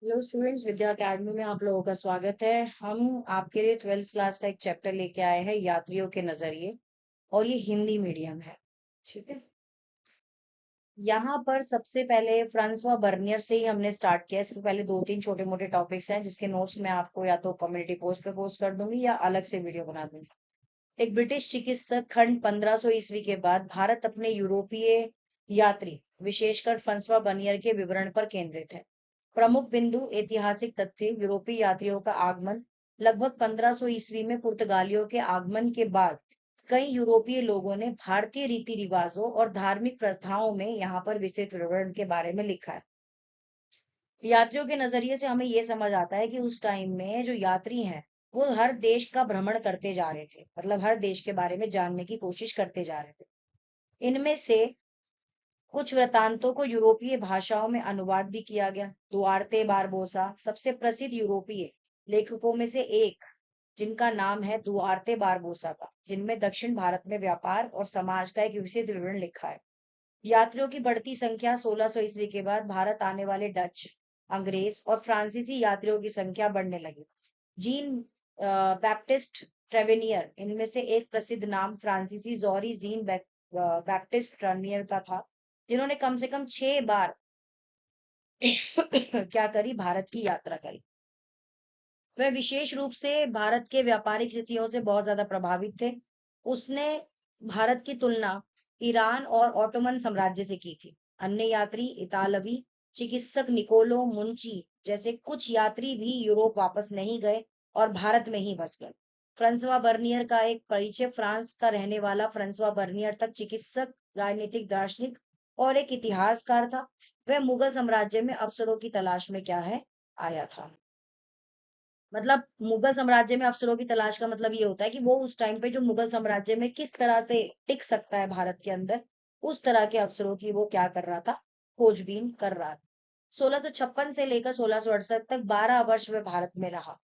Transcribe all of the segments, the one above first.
Hello students, विद्या academy में आप लोगों का स्वागत है। हम आपके लिए 12th क्लास का एक चैप्टर लेके आए हैं, यात्रियों के नजरिए। और ये हिंदी मीडियम है। ठीक है। यहाँ पर सबसे पहले फ्रांसवा बर्नियर से ही हमने स्टार्ट किया। इसके पहले दो तीन छोटे मोटे टॉपिक्स हैं जिसके नोट्स मैं आपको या तो कम्युनिटी पोस्ट पे पोस्ट कर दूंगी या अलग से वीडियो बना दूंगी। एक ब्रिटिश चिकित्सक खंड 1500 ईस्वी के बाद भारत अपने यूरोपीय यात्री विशेषकर फ्रांसवा बर्नियर के विवरण पर केंद्रित है। प्रमुख बिंदु ऐतिहासिक तथ्य यूरोपीय यात्रियों का आगमन लगभग 1500 ईस्वी में पुर्तगालियों के आगमन के बाद कई यूरोपीय लोगों ने भारतीय रीति रिवाजों और धार्मिक प्रथाओं में यहाँ पर विस्तृत विवरण के बारे में लिखा है। यात्रियों के नजरिए से हमें यह समझ आता है कि उस टाइम में जो यात्री हैं वो हर देश का भ्रमण करते जा रहे थे, मतलब हर देश के बारे में जानने की कोशिश करते जा रहे थे। इनमें से कुछ वृतांतों को यूरोपीय भाषाओं में अनुवाद भी किया गया। दुआर्ते बारबोसा सबसे प्रसिद्ध यूरोपीय लेखकों में से एक, जिनका नाम है दुआर्ते बारबोसा का, जिनमें दक्षिण भारत में व्यापार और समाज का एक विस्तृत विवरण लिखा है। यात्रियों की बढ़ती संख्या 1600 ईस्वी के बाद भारत आने वाले डच, अंग्रेज और फ्रांसीसी यात्रियों की संख्या बढ़ने लगी। जीन बैप्टिस्ट ट्रेवेनियर इनमें से एक प्रसिद्ध नाम फ्रांसीसी जॉरी जीन बैप्टिस्ट ट्रेवेनियर का था, जिन्होंने कम से कम 6 बार क्या करी, भारत की यात्रा करी। वह विशेष रूप से भारत के व्यापारिक स्थितियों से बहुत ज्यादा प्रभावित थे। उसने भारत की तुलना ईरान और ऑटोमन साम्राज्य से की थी। अन्य यात्री इतालवी चिकित्सक निकोलो मुंची जैसे कुछ यात्री भी यूरोप वापस नहीं गए और भारत में ही बस गए। फ्रांसवा बर्नियर का एक परिचय फ्रांस का रहने वाला फ्रांसवा बर्नियर तक चिकित्सक, राजनीतिक दार्शनिक और एक इतिहासकार था। वह मुगल साम्राज्य में अवसरों की तलाश में क्या है आया था। मतलब मुगल साम्राज्य में अफसरों की तलाश का मतलब ये होता है कि वो उस टाइम पे जो मुगल साम्राज्य में किस तरह से टिक सकता है भारत के अंदर, उस तरह के अफसरों की वो क्या कर रहा था, खोजबीन कर रहा था। 1656 से लेकर 1668 तक 12 वर्ष वह भारत में रहा।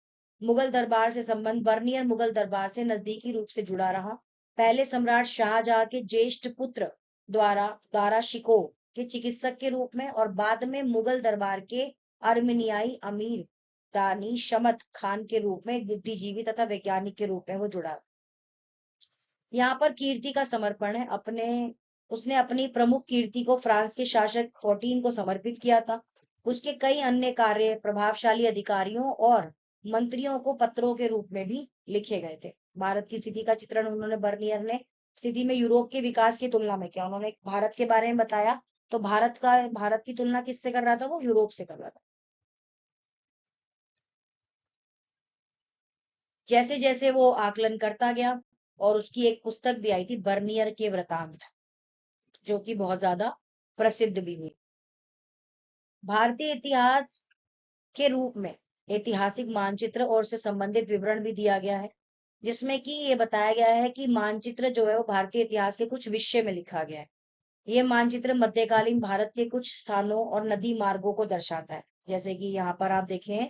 मुगल दरबार से संबंध बर्नियर मुगल दरबार से नजदीकी रूप से जुड़ा रहा। पहले सम्राट शाहजहां के ज्येष्ठ पुत्र द्वारा दारा शिकोह के चिकित्सक के रूप में और बाद में मुगल दरबार के अर्मीनियाई अमीर दानी शमत खान के रूप में बुद्धिजीवी तथा वैज्ञानिक के रूप में वो जुड़ा। यहाँ पर कीर्ति का समर्पण है। उसने अपनी प्रमुख कीर्ति को फ्रांस के शासक खोटीन को समर्पित किया था। उसके कई अन्य कार्य प्रभावशाली अधिकारियों और मंत्रियों को पत्रों के रूप में भी लिखे गए थे। भारत की स्थिति का चित्रण उन्होंने बर्नियर ने स्थिति में यूरोप के विकास की तुलना में किया। उन्होंने भारत के बारे में बताया तो भारत की तुलना किससे कर रहा था, वो यूरोप से कर रहा था। जैसे जैसे वो आकलन करता गया, और उसकी एक पुस्तक भी आई थी बर्नियर के वृतांत, जो कि बहुत ज्यादा प्रसिद्ध भी हुई। भारतीय इतिहास के रूप में ऐतिहासिक मानचित्र और उससे संबंधित विवरण भी दिया गया है, जिसमें कि ये बताया गया है कि मानचित्र जो है वो भारतीय इतिहास के कुछ विषय में लिखा गया है। ये मानचित्र मध्यकालीन भारत के कुछ स्थानों और नदी मार्गों को दर्शाता है। जैसे कि यहाँ पर आप देखें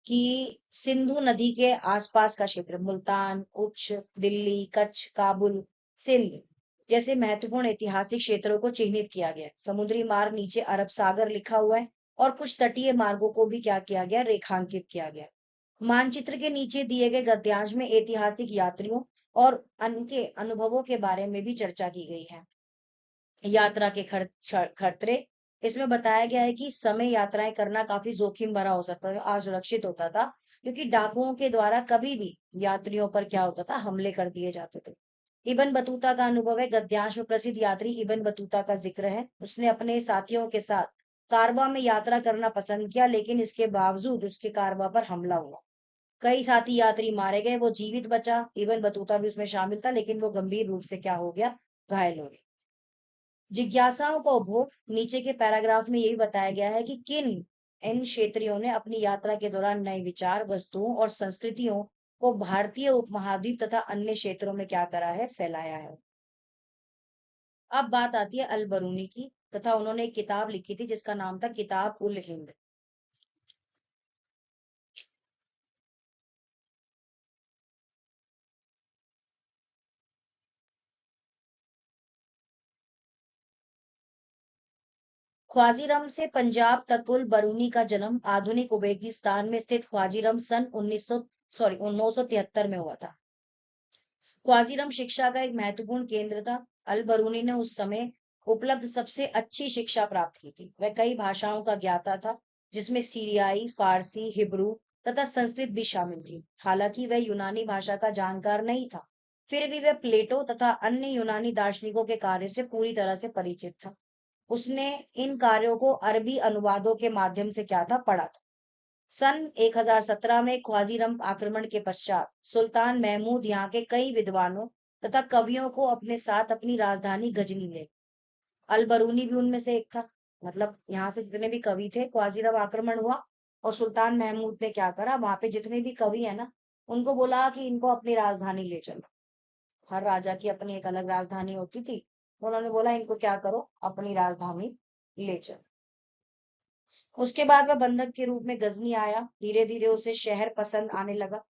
कि सिंधु नदी के आसपास का क्षेत्र मुल्तान, उच्छ, दिल्ली, कच्छ, काबुल, सिंध जैसे महत्वपूर्ण ऐतिहासिक क्षेत्रों को चिन्हित किया गया है। समुद्री मार्ग नीचे अरब सागर लिखा हुआ है और कुछ तटीय मार्गों को भी क्या किया गया, रेखांकित किया गया। मानचित्र के नीचे दिए गए गद्यांश में ऐतिहासिक यात्रियों और उनके अनुभवों के बारे में भी चर्चा की गई है। यात्रा के खतरे, इसमें बताया गया है कि समय यात्राएं करना काफी जोखिम भरा हो सकता था, असुरक्षित होता था, क्योंकि डाकुओं के द्वारा कभी भी यात्रियों पर क्या होता था, हमले कर दिए जाते थे। इबन बतूता का अनुभव है। गद्यांश में प्रसिद्ध यात्री इबन बतूता का जिक्र है। उसने अपने साथियों के साथ कारवा में यात्रा करना पसंद किया, लेकिन इसके बावजूद उसके कारवा पर हमला हुआ। कई साथी यात्री मारे गए, वो जीवित बचा। इबन बतूता भी उसमें शामिल था, लेकिन वो गंभीर रूप से क्या हो गया, घायल हो गया। जिज्ञासाओं का उपभोग, नीचे के पैराग्राफ में यही बताया गया है कि किन इन क्षेत्रियों ने अपनी यात्रा के दौरान नए विचार, वस्तुओं और संस्कृतियों को भारतीय उपमहाद्वीप तथा अन्य क्षेत्रों में क्या करा है, फैलाया है। अब बात आती है अल बरूनी की, तथा उन्होंने एक किताब लिखी थी जिसका नाम था किताब उल हिंद। ख्वाजीरम से पंजाब तक उल बरूनी का जन्म आधुनिक उज्बेकिस्तान में स्थित ख्वाजीरम सन 973 में हुआ था। ख्वाजीरम शिक्षा का एक महत्वपूर्ण केंद्र था। अल बरूनी ने उस समय उपलब्ध सबसे अच्छी शिक्षा प्राप्त की थी। वह कई भाषाओं का ज्ञाता था, जिसमें सीरियाई, फारसी, हिब्रू तथा संस्कृत भी शामिल थी। हालांकि वह यूनानी भाषा का जानकार नहीं था, फिर भी वह प्लेटो तथा अन्य यूनानी दार्शनिकों के कार्य से पूरी तरह से परिचित था। उसने इन कार्यों को अरबी अनुवादों के माध्यम से क्या था पढ़ा था। सन 1017 में ख्वाजीरम आक्रमण के पश्चात सुल्तान महमूद यहाँ के कई विद्वानों तथा कवियों को अपने साथ अपनी राजधानी गजनी ले। अल बरूनी भी उनमें से एक था। मतलब यहाँ से जितने भी कवि थे, ख्वाजीरम आक्रमण हुआ और सुल्तान महमूद ने क्या करा, वहां पे जितने भी कवि है ना, उनको बोला कि इनको अपनी राजधानी ले चलो। हर राजा की अपनी एक अलग राजधानी होती थी। उन्होंने बोला इनको क्या करो, अपनी राजधानी ले चलो। उसके बाद वह बंधक के रूप में गजनी आया। धीरे धीरे उसे शहर पसंद आने लगा।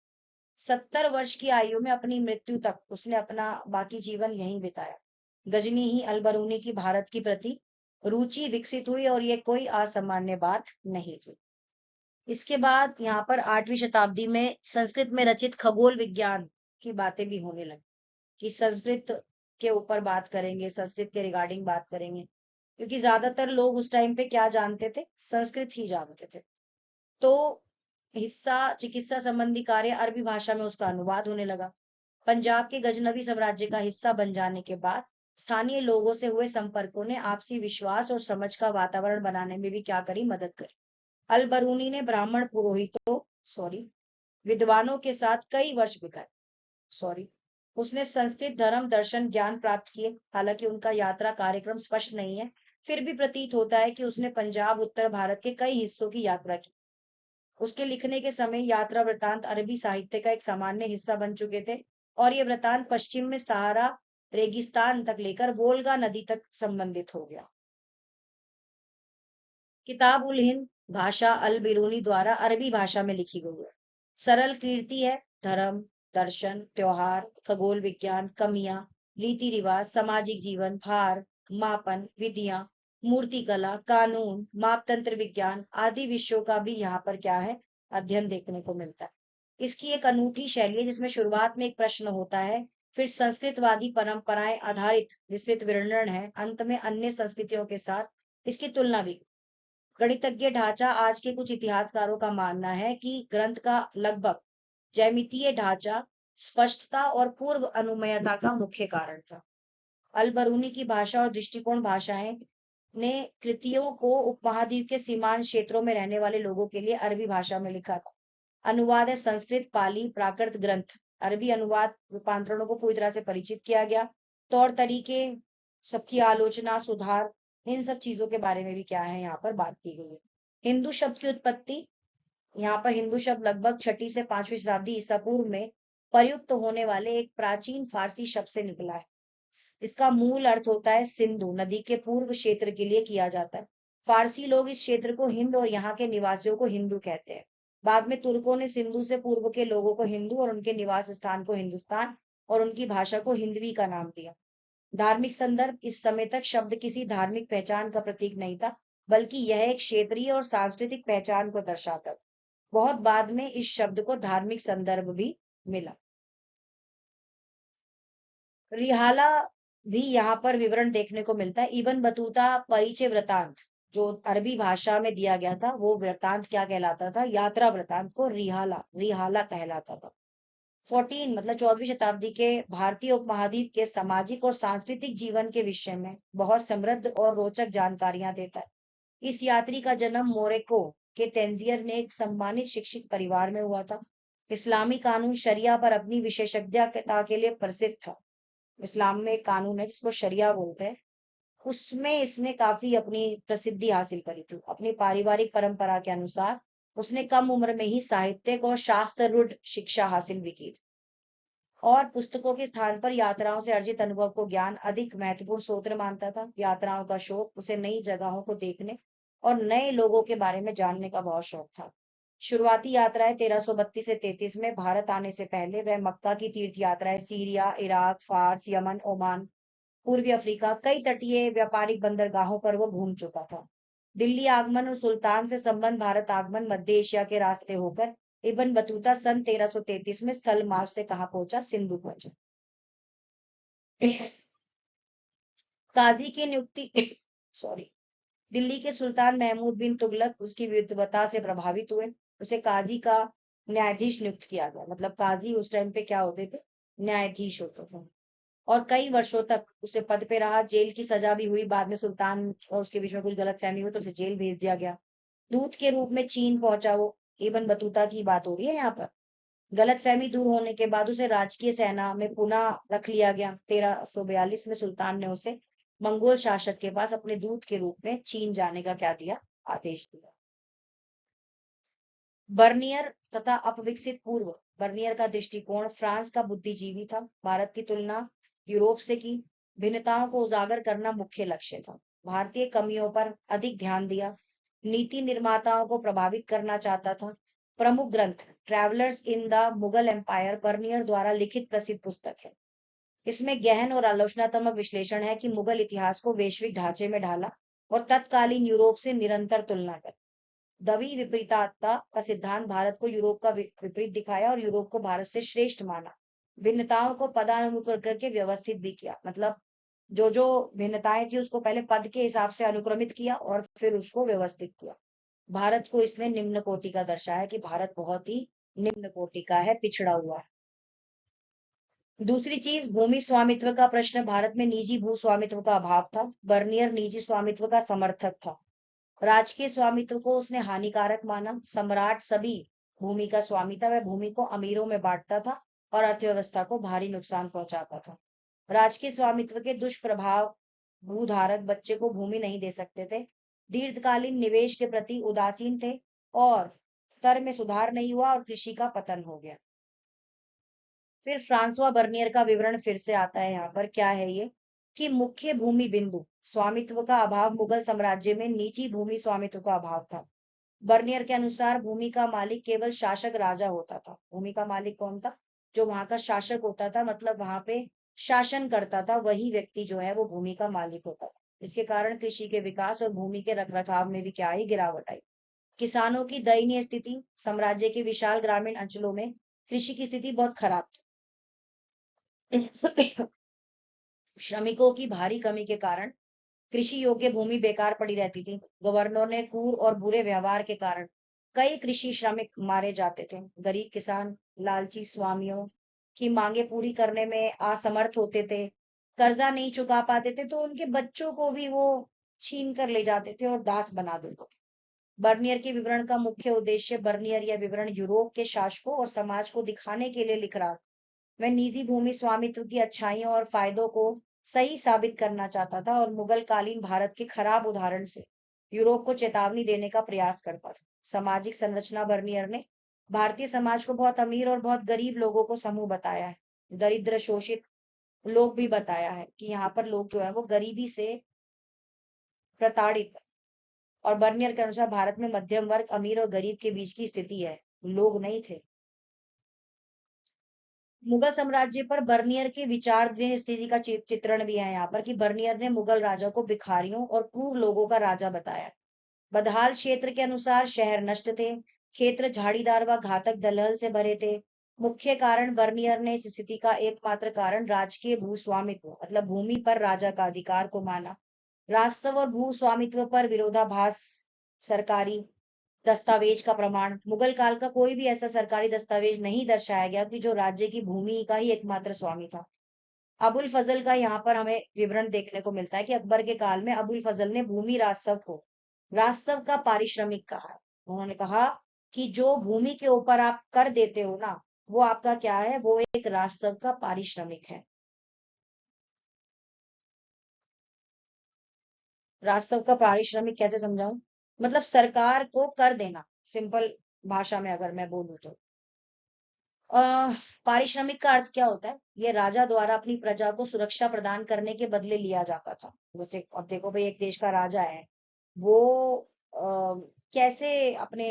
70 वर्ष की आयु में अपनी मृत्यु तक उसने अपना बाकी जीवन यहीं बिताया। गजनी ही अल बरूनी की भारत की प्रति रुचि विकसित हुई और ये कोई असामान्य बात नहीं थी। इसके बाद यहाँ पर 8वीं शताब्दी में संस्कृत में रचित खगोल विज्ञान की बातें भी होने लगी कि संस्कृत के ऊपर बात करेंगे, संस्कृत के रिगार्डिंग बात करेंगे, क्योंकि ज्यादातर लोग उस टाइम पे क्या जानते थे, संस्कृत ही जानते थे। तो हिस्सा चिकित्सा संबंधी कार्य अरबी भाषा में उसका अनुवाद होने लगा। पंजाब के गजनवी साम्राज्य का हिस्सा बन जाने के बाद स्थानीय लोगों से हुए संपर्कों ने आपसी विश्वास और समझ का वातावरण बनाने में भी क्या करी, मदद करी। अल बरूनी ने ब्राह्मण पुरोहितों विद्वानों के साथ कई वर्ष बिताए। उसने संस्कृत धर्म दर्शन ज्ञान प्राप्त किए। हालांकि उनका यात्रा कार्यक्रम स्पष्ट नहीं है, फिर भी प्रतीत होता है कि उसने पंजाब, उत्तर भारत के कई हिस्सों की यात्रा की। उसके लिखने के समय यात्रा वृतांत अरबी साहित्य का एक सामान्य हिस्सा बन चुके थे और ये वृतांत पश्चिम में सहारा रेगिस्तान तक लेकर वोल्गा नदी तक संबंधित हो गया। किताब उल हिंद भाषा अल बिरूनी द्वारा अरबी भाषा में लिखी गई है। सरल कीर्ति है। धर्म, दर्शन, त्योहार, खगोल विज्ञान, कमियां, रीति रिवाज, सामाजिक जीवन, भार, मापन, विधियां, मूर्ति कला, कानून, मापतंत्र विज्ञान आदि विषयों का भी यहाँ पर क्या है, अध्ययन देखने को मिलता है। इसकी एक अनूठी शैली है जिसमें शुरुआत में एक प्रश्न होता है, फिर संस्कृतवादी परंपराएं आधारित विस्तृत विवरण है, अंत में अन्य संस्कृतियों के साथ इसकी तुलना भी। गणितज्ञ ढांचा आज के कुछ इतिहासकारों का मानना है कि ग्रंथ का लगभग ज्यामितीय ढांचा स्पष्टता और पूर्व अनुमेयता का मुख्य कारण था। अल बरूनी की भाषा और दृष्टिकोण भाषाएं ने कृतियों को उपमहाद्वीप के सीमांत क्षेत्रों में रहने वाले लोगों के लिए अरबी भाषा में लिखा था। अनुवाद है संस्कृत, पाली, प्राकृत ग्रंथ, अरबी अनुवाद रूपांतरणों को पूरी तरह से परिचित किया गया। तौर तरीके, सबकी आलोचना, सुधार, इन सब चीजों के बारे में भी क्या है यहाँ पर बात की गई है। हिंदू शब्द की उत्पत्ति, यहाँ पर हिंदू शब्द लगभग 6वीं से 5वीं शताब्दी ईसा पूर्व में प्रयुक्त होने वाले एक प्राचीन फारसी शब्द से निकला है। इसका मूल अर्थ होता है सिंधु नदी के पूर्व क्षेत्र के लिए किया जाता है। फारसी लोग इस क्षेत्र को हिंद और यहाँ के निवासियों को हिंदू कहते हैं। बाद में तुर्कों ने सिंधु से पूर्व के लोगों को हिंदू और उनके निवास स्थान को हिंदुस्तान और उनकी भाषा को हिंदवी का नाम दिया। धार्मिक संदर्भ, इस समय तक शब्द किसी धार्मिक पहचान का प्रतीक नहीं था, बल्कि यह एक क्षेत्रीय और सांस्कृतिक पहचान को दर्शाता था। बहुत बाद में इस शब्द को धार्मिक संदर्भ भी मिला। रिहाला भी यहाँ पर विवरण देखने को मिलता है। इबन बतूता परिचय वृतांत जो अरबी भाषा में दिया गया था, वो वृतांत क्या कहलाता था, यात्रा वृतांत को रिहाला रिहाला कहलाता था। 14 मतलब 14वीं शताब्दी के भारतीय उपमहाद्वीप के सामाजिक और सांस्कृतिक जीवन के विषय में बहुत समृद्ध और रोचक जानकारियां देता है। इस यात्री का जन्म मोरक्को के तेंजियर ने एक सम्मानित शिक्षित परिवार में हुआ था। इस्लामी कानून शरिया पर अपनी विशेषज्ञता के लिए प्रसिद्ध था। इस्लाम में एक कानून है जिसको शरिया बोलते हैं, उसमें इसने काफी अपनी प्रसिद्धि हासिल करी थी। अपनी पारिवारिक परंपरा के अनुसार उसने कम उम्र में ही साहित्यिक और शास्त्र रूढ़ शिक्षा हासिल भी की थी और पुस्तकों के स्थान पर यात्राओं से अर्जित अनुभव को ज्ञान अधिक महत्वपूर्ण स्रोत मानता था। यात्राओं का शौक, उसे नई जगहों को देखने और नए लोगों के बारे में जानने का बहुत शौक था। शुरुआती यात्राएं 1332 से 33 में भारत आने से पहले वह मक्का की तीर्थ यात्राएं, सीरिया, इराक, फारस, यमन, ओमान, पूर्वी अफ्रीका, कई तटीय व्यापारिक बंदरगाहों पर वो घूम चुका था। दिल्ली आगमन और सुल्तान से संबंध भारत आगमन मध्य एशिया के रास्ते होकर इब्न बतूता सन 1333 में स्थल मार्ग से कहाँ पहुंचा? सिंधु पहुंचा। काजी की नियुक्ति सॉरी दिल्ली के सुल्तान महमूद बिन तुगलक उसकी विद्वता से प्रभावित हुए, उसे काजी का न्यायाधीश नियुक्त किया गया। मतलब काजी उस टाइम पे क्या होते थे? न्यायाधीश होते थे। और कई वर्षों तक उसे पद पे रहा, जेल की सजा भी हुई। बाद में सुल्तान और उसके बीच में कुछ गलतफहमी हुई तो उसे जेल भेज दिया गया। दूत के रूप में चीन पहुंचा वो, इब्न बतूता की बात हो रही है यहाँ पर। गलतफहमी दूर होने के बाद उसे राजकीय सेना में पुनः रख लिया गया। 1342 में सुल्तान ने उसे मंगोल शासक के पास अपने दूत के रूप में चीन जाने का क्या दिया? आदेश दिया। बर्नियर तथा अपविकसित पूर्व। बर्नियर का दृष्टिकोण फ्रांस का बुद्धिजीवी था। भारत की तुलना यूरोप से की, भिन्नताओं को उजागर करना मुख्य लक्ष्य था। भारतीय कमियों पर अधिक ध्यान दिया, नीति निर्माताओं को प्रभावित करना चाहता था। प्रमुख ग्रंथ travellers in the Mughal empire Bernier द्वारा लिखित प्रसिद्ध पुस्तक है। इसमें गहन और आलोचनात्मक विश्लेषण है कि मुगल इतिहास को वैश्विक ढांचे में ढाला और तत्कालीन यूरोप से निरंतर तुलना कर दवी विपरीतता का सिद्धांत भारत को यूरोप का विपरीत दिखाया और यूरोप को भारत से श्रेष्ठ माना। भिन्नताओं को पदानुक्रम करके व्यवस्थित भी किया। मतलब जो जो भिन्नताएं थी उसको पहले पद के हिसाब से अनुक्रमित किया और फिर उसको व्यवस्थित किया। भारत को इसने निम्न कोटि का दर्शाया कि भारत बहुत ही निम्न कोटि का है, पिछड़ा हुआ है। दूसरी चीज, भूमि स्वामित्व का प्रश्न। भारत में निजी भू स्वामित्व का अभाव था। बर्नियर निजी स्वामित्व का समर्थक था। राजकीय स्वामित्व को उसने हानिकारक माना। सम्राट सभी भूमि का स्वामी था, वह भूमि को अमीरों में बांटता था और अर्थव्यवस्था को भारी नुकसान पहुंचाता था। राजकीय स्वामित्व के दुष्प्रभाव, भूधारक बच्चे को भूमि नहीं दे सकते थे, दीर्घकालीन निवेश के प्रति उदासीन थे और स्तर में सुधार नहीं हुआ और कृषि का पतन हो गया। फिर फ्रांसवा बर्नियर का विवरण फिर से आता है यहाँ पर। क्या है ये कि मुख्य भूमि बिंदु स्वामित्व का अभाव। मुगल साम्राज्य में निजी भूमि स्वामित्व का अभाव था। बर्नियर के अनुसार भूमि का मालिक केवल शासक राजा होता था। भूमि का मालिक कौन था? जो वहां का शासक होता था, मतलब वहां पे शासन करता था, वही व्यक्ति जो है वो भूमि का मालिक होता था। इसके कारण कृषि के विकास और भूमि के रखरखाव में भी क्या आई? गिरावट आई। किसानों की दयनीय स्थिति। साम्राज्य के विशाल ग्रामीण अंचलों में कृषि की स्थिति बहुत खराब थी। श्रमिकों की भारी कमी के कारण कृषि योग्य भूमि बेकार पड़ी रहती थी। गवर्नर ने क्रूर और बुरे व्यवहार के कारण कई कृषि श्रमिक मारे जाते थे। गरीब किसान लालची स्वामियों की मांगे पूरी करने में असमर्थ होते थे, कर्जा नहीं चुका पाते थे, तो उनके बच्चों को भी वो छीन कर ले जाते थे और दास बना देते थे। बर्नियर के विवरण का मुख्य उद्देश्य, बर्नियर यह विवरण यूरोप के शासकों और समाज को दिखाने के लिए लिख रहा। वह निजी भूमि स्वामित्व की अच्छाइयों और फायदों को सही साबित करना चाहता था और मुगल कालीन भारत के खराब उदाहरण से यूरोप को चेतावनी देने का प्रयास करता था। सामाजिक संरचना, बर्नियर ने भारतीय समाज को बहुत अमीर और बहुत गरीब लोगों को समूह बताया है, दरिद्र शोषित लोग भी बताया है कि यहाँ पर लोग जो है वो गरीबी से प्रताड़ित है। और बर्नियर के अनुसार भारत में मध्यम वर्ग अमीर और गरीब के बीच की स्थिति है, लोग नहीं थे। मुगल साम्राज्य पर बर्नियर की विचारधीन स्थिति का चित्रण भी है यहाँ पर कि बर्नियर ने मुगल राजा को भिखारियों और क्रूर लोगों का राजा बताया। बदहाल क्षेत्र के अनुसार शहर नष्ट थे, क्षेत्र झाड़ीदार व घातक दलदल से भरे थे। मुख्य कारण, बर्नियर ने इस स्थिति का एकमात्र कारण राजकीय भूस्वामित्व मतलब भूमि पर राजा का अधिकार को माना। राजस्व और भू स्वामित्व पर विरोधाभास। सरकारी दस्तावेज का प्रमाण, मुगल काल का कोई भी ऐसा सरकारी दस्तावेज नहीं दर्शाया गया कि जो राज्य की भूमि का ही एकमात्र स्वामी था। अबुल फजल का यहाँ पर हमें विवरण देखने को मिलता है कि अकबर के काल में अबुल फजल ने भूमि राजस्व को राजस्व का पारिश्रमिक कहा है। उन्होंने कहा कि जो भूमि के ऊपर आप कर देते हो ना, वो आपका क्या है? वो एक राजस्व का पारिश्रमिक है। राजस्व का पारिश्रमिक कैसे समझाऊं? मतलब सरकार को कर देना, सिंपल भाषा में अगर मैं बोलूं तो। पारिश्रमिक का अर्थ क्या होता है? ये राजा द्वारा अपनी प्रजा को सुरक्षा प्रदान करने के बदले लिया जाता था। जैसे अब देखो भाई, एक देश का राजा है, वो कैसे अपने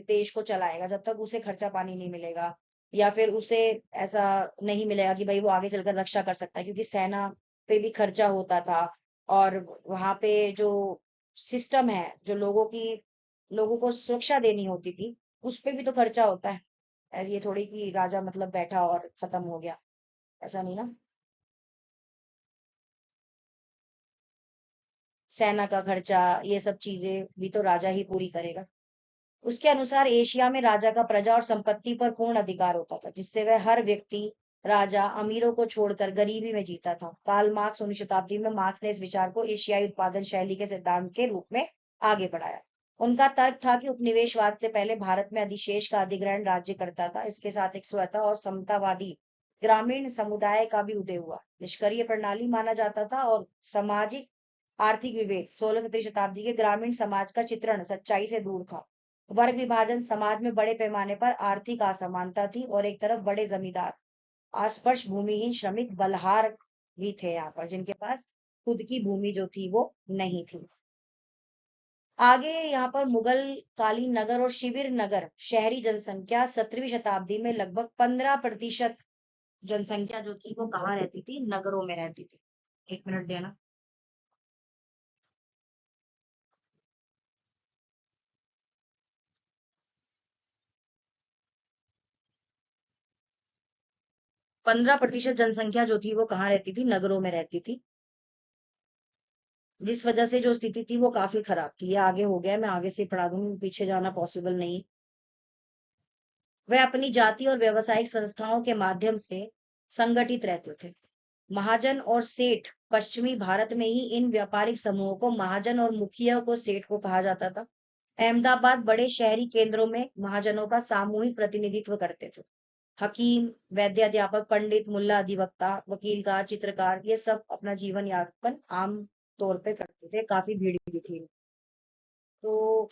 देश को चलाएगा जब तक उसे खर्चा पानी नहीं मिलेगा, या फिर उसे ऐसा नहीं मिलेगा कि भाई वो आगे चलकर रक्षा कर सकता है, क्योंकि सेना पे भी खर्चा होता था। और वहां पे जो सिस्टम है, जो लोगों को सुरक्षा देनी होती थी, उस पे भी तो खर्चा होता है। ये थोड़ी कि राजा मतलब बैठा और खत्म हो गया, ऐसा नहीं ना। सेना का खर्चा, ये सब चीजें भी तो राजा ही पूरी करेगा। उसके अनुसार एशिया में राजा का प्रजा और संपत्ति पर पूर्ण अधिकार होता था, जिससे वह हर व्यक्ति, राजा, अमीरों को छोड़कर गरीबी में जीता था। कार्ल मार्क्स 19वीं शताब्दी में मार्क्स ने इस विचार को एशियाई उत्पादन शैली के सिद्धांत के रूप में आगे बढ़ाया। उनका तर्क था कि उपनिवेशवाद से पहले भारत में अधिशेष का अधिग्रहण राज्य करता था। इसके साथ एक स्वतः और समतावादी ग्रामीण समुदाय का भी उदय हुआ, निष्क्रिय प्रणाली माना जाता था और सामाजिक आर्थिक विभेद 16-17वीं शताब्दी के ग्रामीण समाज का चित्रण सच्चाई से दूर था। वर्ग विभाजन, समाज में बड़े पैमाने पर आर्थिक असमानता थी और एक तरफ बड़े जमींदार, अस्पृश्य भूमिहीन श्रमिक बलहार भी थे यहाँ पर, जिनके पास खुद की भूमि जो थी वो नहीं थी। आगे यहाँ पर मुगल कालीन नगर और शिविर नगर शहरी जनसंख्या 17वीं शताब्दी में लगभग 15% जनसंख्या जो थी वो कहाँ रहती थी? नगरों में रहती थी। 1 मिनट देना। 15% जनसंख्या जो थी वो कहाँ रहती थी? नगरों में रहती थी, जिस वजह से जो स्थिति थी वो काफी खराब थी। ये आगे हो गया, मैं आगे से पढ़ा दूंगी, पीछे जाना पॉसिबल नहीं। वह अपनी जाति और व्यवसायिक संस्थाओं के माध्यम से संगठित रहते थे। महाजन और सेठ, पश्चिमी भारत में ही इन व्यापारिक समूहों को महाजन और मुखिया को सेठ को कहा जाता था। अहमदाबाद बड़े शहरी केंद्रों में महाजनों का सामूहिक प्रतिनिधित्व करते थे। हकीम, वैद्य, अध्यापक, पंडित, मुल्ला, अधिवक्ता, वकीलकार, चित्रकार, ये सब अपना जीवन यापन आम तौर पे करते थे। काफी भीड़ भी थी। तो